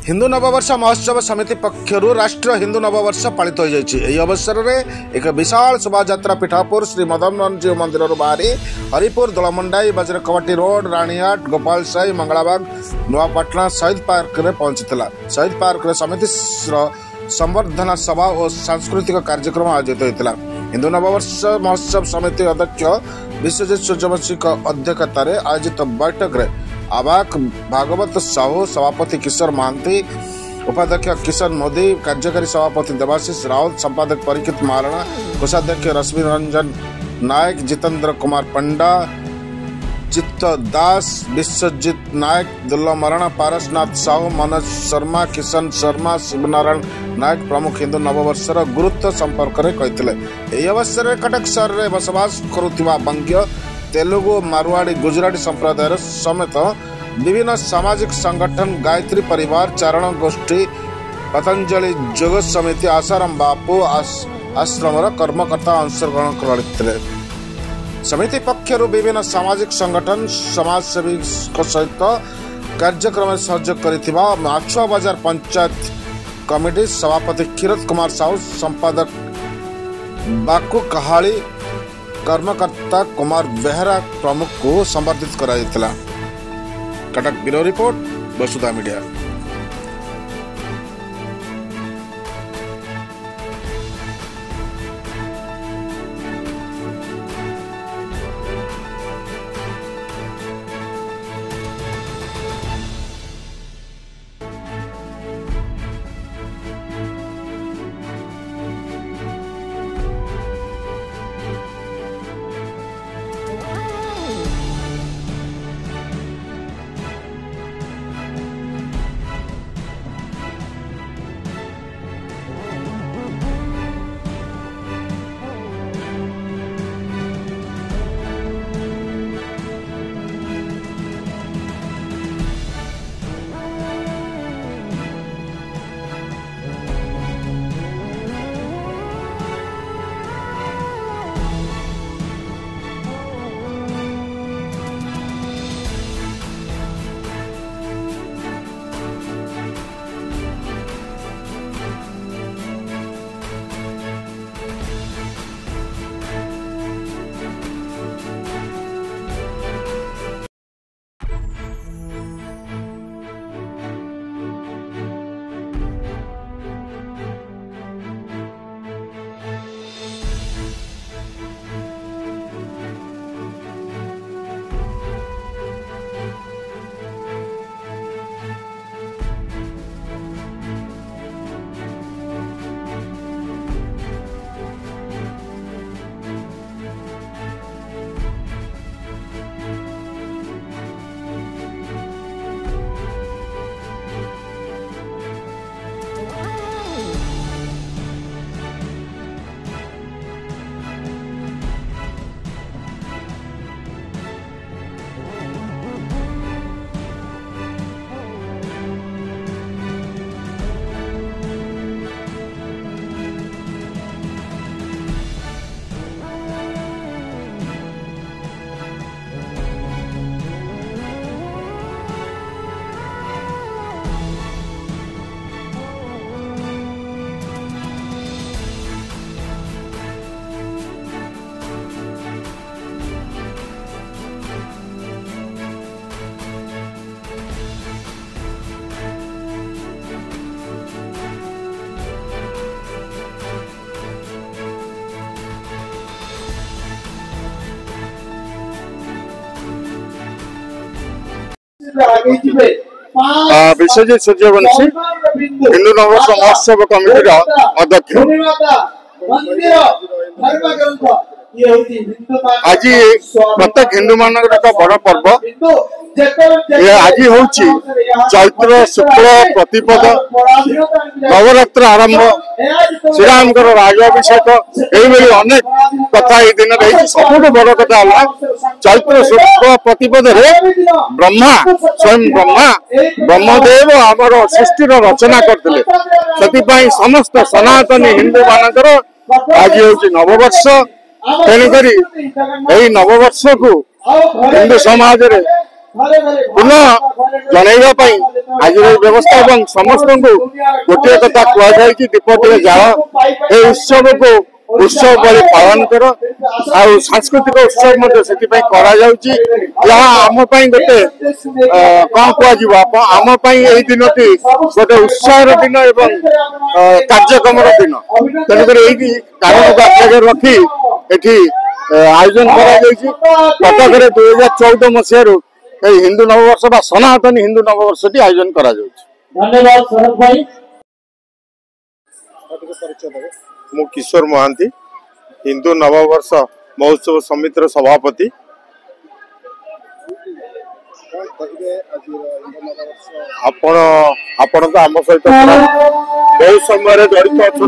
हिंदू नववर्ष महोत्सव समिति पक्षर राष्ट्रीय हिंदू नववर्ष पालित हो जाए। अवसर में एक विशाल शोभा पिठापुर श्री मदन जीव मंदिर बाहरी हरिपुर दलमंडाई बजरकवाटी रोड राणीहाट गोपाल साई मंगलाबाग नुआपाटना शहीद पार्क में पहुंची। शहीद पार्क में समिति संवर्धना सभा और सांस्कृतिक कार्यक्रम आयोजित होता। हिंदू नववर्ष महोत्सव समिति अध्यक्ष विश्वजीत सूर्यवंशी अध्यक्षतार आयोजित बैठक में आवाक भागवत साहू, सभापति किशोर महांती, उपाध्यक्ष किशन मोदी, कार्यकारी सभापति देवाशीष राउत, संपादक परीक्षित महाराणा, कोषाध्यक्ष रश्मि रंजन नायक, जितेंद्र कुमार पंडा, चित्त दास, विश्वजीत नायक, दुल्ला महाराणा, पारसनाथ साहू, मनोज शर्मा, किशन शर्मा, शिवनारायण नायक प्रमुख हिंदू नववर्षर गुरुत्व संपर्क में कही। अवसर में कटक सहर में बसवास करुवा बंग्य, तेलुगु, मारवाड़ी, गुजराती संप्रदाय समेत विभिन्न सामाजिक संगठन, गायत्री परिवार, चारण गोष्ठी, पतंजलि योग समिति, आसाराम बापू आश्रम कर्मकर्ता अंशग्रहण करते। समिति पक्षर विभिन्न सामाजिक संगठन समाजसेवी सहित कार्यक्रम सहयोग करथिबा माछुआ बाजार पंचायत कमिटी सभापति क्षीरत कुमार साहू, संपादक बाकू कहाली, कर्मकर्ता कुमार बेहरा प्रमुख को संबर्धित कराइथिला। कटक ब्यूरो रिपोर्ट, वसुधा मीडिया। विश्वजीत सूर्यवंशी हिंदू नववर्ष महोत्सव कमिटी अध्यक्ष। आज प्रत्येक हिंदू मान बड़ पर्व आज हूँ चैत्र शुक्ल प्रतिपद नवरात्र आरंभ श्रीराम राजाभिषेक यही अनेक कथा ये दिन रही। सबुठ बड़ कथा है चैत्र शुक्ल प्रतिपद ब्रह्मा स्वयं ब्रह्मदेव आमर सृष्टि रचना करते समस्त सनातनी हिंदू मानकर आज हूँ नववर्ष। तेणुक नववर्ष को हिंदू समाज रे पुनः जनइबा आज व्यवस्था और समस्त को गोटे कथा कहुई कि दीप टे जाओ ये उत्सव को उत्सव भाई पालन कर सांस्कृतिक उत्सव से आम गोटे कौन कह आम दिन टी गोटे उत्साह दिन एवं कार्यक्रम दिन तेणुक यही कारण को आगे रखी एटी आयोजन कटक 2014 मसीह हिंदू नववर्ष बा सनातन हिंदू नववर्ष टी आयोजन करा धन्यवाद शरद भाई। मु किशोर महांती हिंदू नववर्ष महोत्सव समितिर सभापति। आपण तो आम सहित बहुत समय जड़ित अच्छा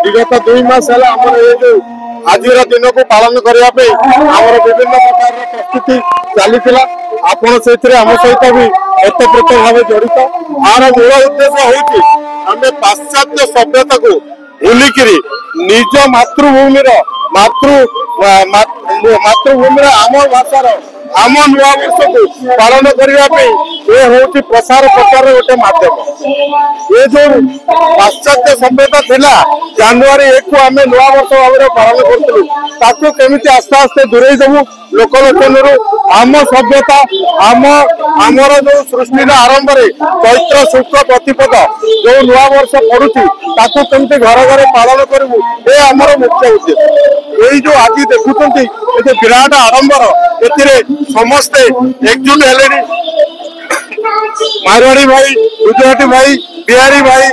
विगत 2 मास आज दिन को पालन करने विभिन्न प्रकार प्रस्तुति चली आपण से आम सहित भी ओतप्रोत भाव जड़ित आर मूल उद्देश्य हूँ आम पाश्चात्य सभ्यता को भूलिकी निज मातृभूमि मातृभूमि आम भाषार आम नुआ वर्ष को पालन करने ये हूँ प्रसार प्रचार गोटे मध्यम ये जो पाश्चात्य सभ्यता थिला जनवरी 1 को आम नुआ वर्ष भाव पालन करूँ केमी आस्ते आस्ते दूरे देवु लोकलोचन आम सभ्यता आमर जो सृष्टि आरंभ चैत्र शुक्ल प्रतिपद जो नुआ वर्ष पड़ुची केमती घर घर पालन करूँ ये आमर मुख्य उद्देश्य यही जो आज देखुं ये विराट आडंबर ए समस्ते एकजुट हेले मारवाड़ी भाई गुजराती भाई बिहारी भाई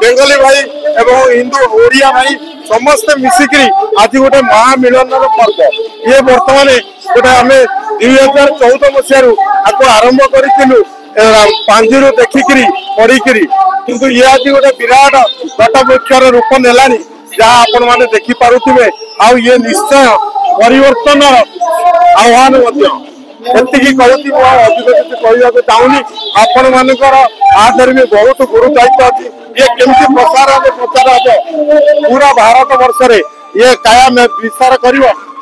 बेंगली भाई एवं हिंदू ओडिया भाई समस्ते मिसिकी आज गोटे महामिलन पर्व ये बर्तमान गोटे आम 2014 मसीह आरंभ करूँ पांजी देखिकी पढ़ी किंतु ये आज गोटे विराट वटवृक्षर रूप नेलानी जहाँ आपण मैंने देखिपे ये निश्चय परिवर्तन आह्वान एति कहती अधिक किसी कहवाक चाहूनी आपण मानकर आधर भी बहुत गुरु दायित्व अच्छी ये केमती प्रसार हम पूरा भारत वर्ष रे ये काया में विस्तार कर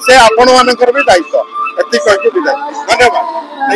से आपण मानकर भी दायित्व एति कह विदाय धन्यवाद।